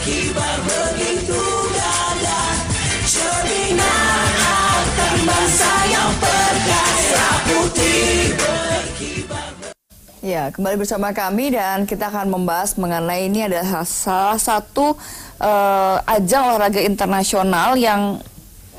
berkibar begitu gagah, cerminan akan bangsa yang perkasa putih berkibar. Ya, kembali bersama kami dan kita akan membahas mengenai ini adalah salah satu ajang olahraga internasional yang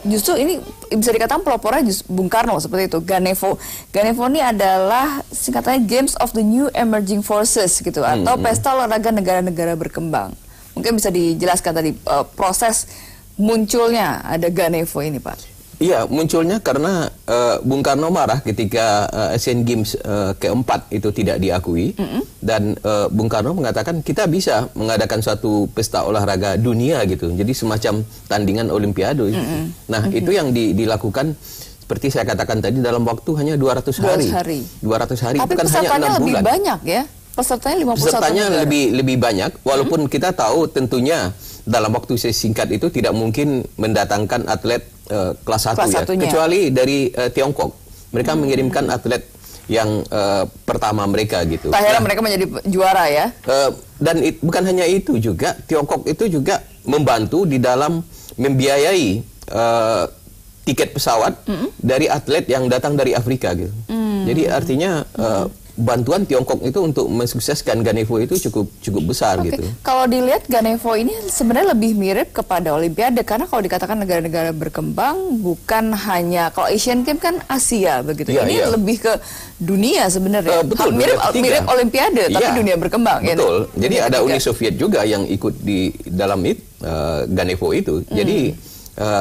justru ini bisa dikatakan pelopornya Bung Karno seperti itu, Ganevo. Ganevo ini adalah singkatannya Games of the New Emerging Forces gitu, atau pesta olahraga negara-negara berkembang. Mungkin bisa dijelaskan tadi proses munculnya ada Ganevo ini, Pak. Iya, munculnya karena Bung Karno marah ketika Asian Games keempat itu tidak diakui, dan Bung Karno mengatakan kita bisa mengadakan suatu pesta olahraga dunia gitu, jadi semacam tandingan Olimpiade. Nah, itu yang dilakukan seperti saya katakan tadi dalam waktu hanya 200 hari. 200 hari. Tapi itu kan hanya 6 bulan. lebih banyak ya. Pesertanya 51 Pesertanya negara. lebih banyak, walaupun kita tahu tentunya dalam waktu singkat itu tidak mungkin mendatangkan atlet kelas 1 ya, kecuali dari Tiongkok. Mereka mengirimkan atlet yang pertama mereka gitu. Akhirnya mereka menjadi juara ya. Dan bukan hanya itu juga, Tiongkok itu juga membantu di dalam membiayai tiket pesawat dari atlet yang datang dari Afrika gitu. Jadi artinya bantuan Tiongkok itu untuk mensukseskan Ganevo itu cukup besar gitu. Kalau dilihat Ganevo ini sebenarnya lebih mirip kepada Olimpiade, karena kalau dikatakan negara-negara berkembang bukan hanya, kalau Asian Games kan Asia begitu. Ya, ini lebih ke dunia sebenarnya. Betul, mirip Olimpiade tapi dunia berkembang. Betul. Ya, jadi ada Uni Soviet juga yang ikut di dalam Ganevo itu. Jadi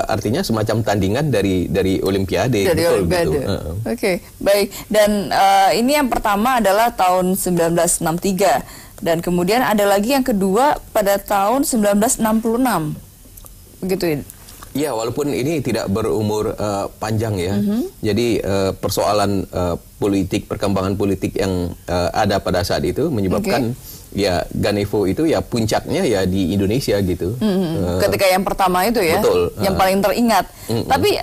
artinya semacam tandingan dari Olimpiade. Dari Olimpiade. Oke, baik. Dan ini yang pertama adalah tahun 1963. Dan kemudian ada lagi yang kedua pada tahun 1966. Begitu ya? Ya, walaupun ini tidak berumur panjang ya. Jadi persoalan politik, perkembangan politik yang ada pada saat itu menyebabkan ya Ganevo itu ya puncaknya ya di Indonesia gitu. Ketika yang pertama itu ya, betul, yang paling teringat. Tapi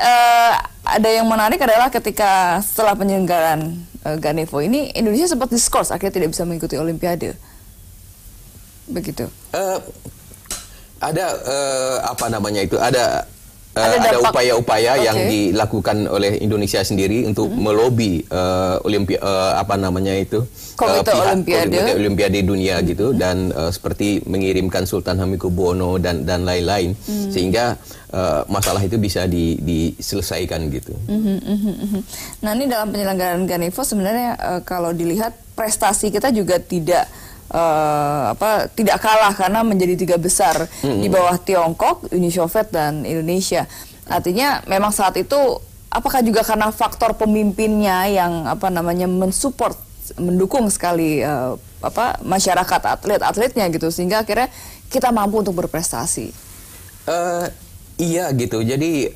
ada yang menarik adalah ketika setelah penyelenggaraan Ganevo ini, Indonesia sempat diskors, akhirnya tidak bisa mengikuti Olimpiade. Begitu. Ada apa namanya itu? Ada upaya-upaya yang dilakukan oleh Indonesia sendiri untuk melobi Komite Olimpiade Dunia gitu, dan seperti mengirimkan Sultan Hamengkubuwono dan lain-lain, sehingga masalah itu bisa diselesaikan gitu. Nah, ini dalam penyelenggaraan Ganevo sebenarnya kalau dilihat prestasi kita juga tidak kalah, karena menjadi 3 besar di bawah Tiongkok, Uni Soviet dan Indonesia. Artinya memang saat itu apakah juga karena faktor pemimpinnya yang mensupport, mendukung sekali masyarakat, atletnya gitu, sehingga akhirnya kita mampu untuk berprestasi. Iya gitu. Jadi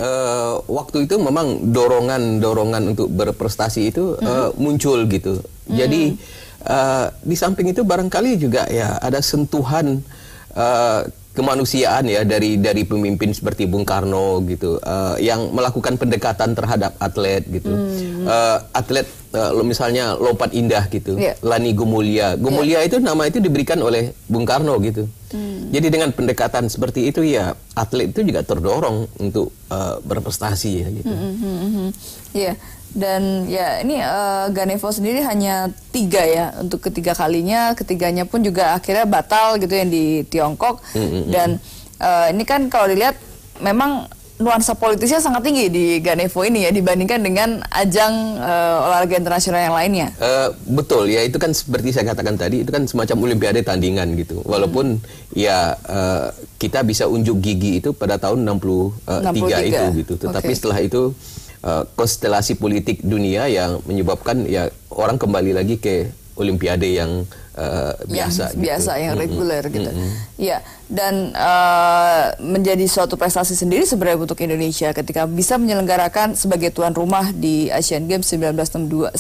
waktu itu memang dorongan untuk berprestasi itu muncul gitu. Jadi di samping itu barangkali juga ya ada sentuhan kemanusiaan ya dari pemimpin seperti Bung Karno gitu, yang melakukan pendekatan terhadap atlet gitu. Atlet misalnya lompat indah gitu, Lani Gumulya. Itu nama itu diberikan oleh Bung Karno gitu. Jadi dengan pendekatan seperti itu ya atlet itu juga terdorong untuk berprestasi ya gitu. Iya. Dan ya ini Ganevo sendiri hanya 3 ya untuk ketiga kalinya, ketiganya pun juga akhirnya batal gitu yang di Tiongkok. Dan ini kan kalau dilihat memang nuansa politisnya sangat tinggi di Ganevo ini ya, dibandingkan dengan ajang olahraga internasional yang lainnya. Betul ya, itu kan seperti saya katakan tadi, itu kan semacam Olimpiade tandingan gitu. Walaupun ya kita bisa unjuk gigi itu pada tahun 63 itu gitu. Tetapi setelah itu konstelasi politik dunia yang menyebabkan ya orang kembali lagi ke Olimpiade yang biasa yang reguler gitu. Ya, dan menjadi suatu prestasi sendiri sebenarnya untuk Indonesia ketika bisa menyelenggarakan sebagai tuan rumah di Asian Games 1962,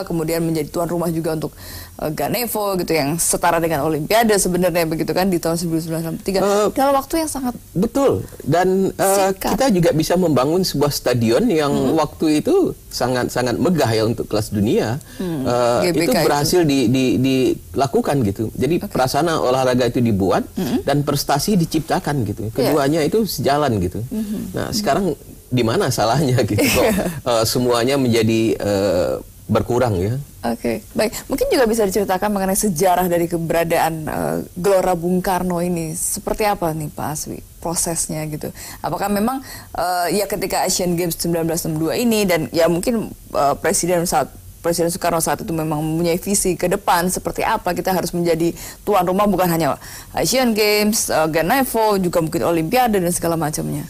kemudian menjadi tuan rumah juga untuk Ganevo gitu, yang setara dengan Olimpiade sebenarnya begitu kan di tahun 1963 dalam waktu yang sangat betul. Dan kita juga bisa membangun sebuah stadion yang waktu itu sangat megah ya untuk kelas dunia. Itu berhasil dilakukan gitu. Jadi prasarana olahraga itu dibuat dan prestasi diciptakan gitu. Keduanya itu sejalan gitu. Nah sekarang di mana salahnya gitu kok semuanya menjadi berkurang ya. Oke, baik. Mungkin juga bisa diceritakan mengenai sejarah dari keberadaan Gelora Bung Karno ini. Seperti apa nih Pak Aswi prosesnya gitu? Apakah memang ya ketika Asian Games 1962 ini dan ya mungkin Presiden Soekarno saat itu memang mempunyai visi ke depan seperti apa kita harus menjadi tuan rumah bukan hanya Asian Games, Ganevo, juga mungkin Olimpiade dan segala macamnya.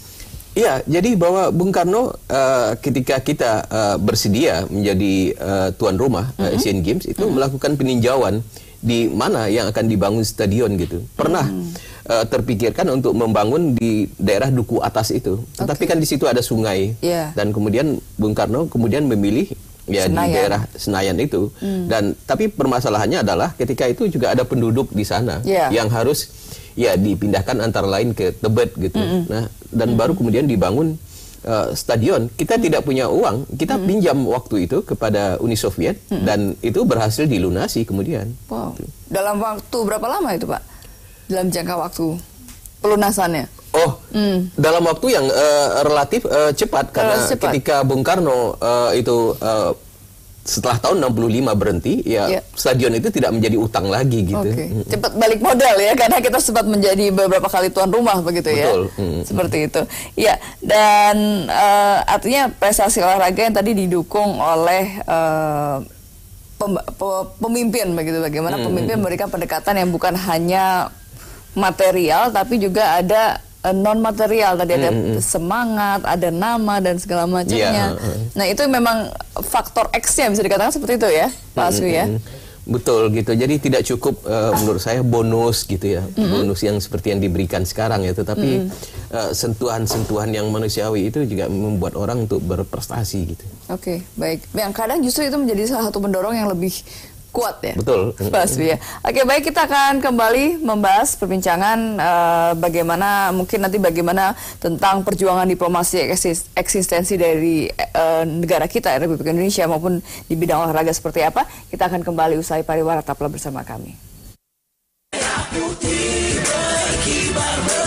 Iya, jadi bahwa Bung Karno ketika kita bersedia menjadi tuan rumah Asian Games itu melakukan peninjauan di mana yang akan dibangun stadion gitu. Pernah terpikirkan untuk membangun di daerah Duku Atas itu, tetapi kan di situ ada sungai dan kemudian Bung Karno kemudian memilih ya Senayan. Di daerah Senayan itu dan tapi permasalahannya adalah ketika itu juga ada penduduk di sana yang harus ya dipindahkan antara lain ke Tebet gitu. Nah, dan baru kemudian dibangun stadion. Kita tidak punya uang, kita pinjam waktu itu kepada Uni Soviet dan itu berhasil dilunasi kemudian. Wow. Dalam waktu berapa lama itu, Pak? Dalam jangka waktu pelunasannya? Oh, dalam waktu yang relatif cepat karena ketika Bung Karno itu setelah tahun 65 berhenti, ya stadion itu tidak menjadi utang lagi gitu. Cepat balik modal ya, karena kita sempat menjadi beberapa kali tuan rumah begitu ya. Seperti itu. Ya, dan artinya prestasi olahraga yang tadi didukung oleh pemimpin begitu. Bagaimana pemimpin memberikan pendekatan yang bukan hanya material, tapi juga ada non material, tadi ada semangat, ada nama dan segala macamnya. Nah itu memang faktor X-nya bisa dikatakan seperti itu ya, Pak Aswi ya. Betul gitu. Jadi tidak cukup menurut saya bonus gitu ya, bonus yang seperti yang diberikan sekarang ya, tetapi sentuhan-sentuhan yang manusiawi itu juga membuat orang untuk berprestasi gitu. Oke, baik. Yang kadang justru itu menjadi salah satu pendorong yang lebih kuat ya. Betul. Pak Aswi ya. Oke, baik, kita akan kembali membahas perbincangan bagaimana tentang perjuangan diplomasi eksistensi dari negara kita Republik Indonesia maupun di bidang olahraga seperti apa. Kita akan kembali usai pariwara, tetaplah bersama kami. Putih berkibar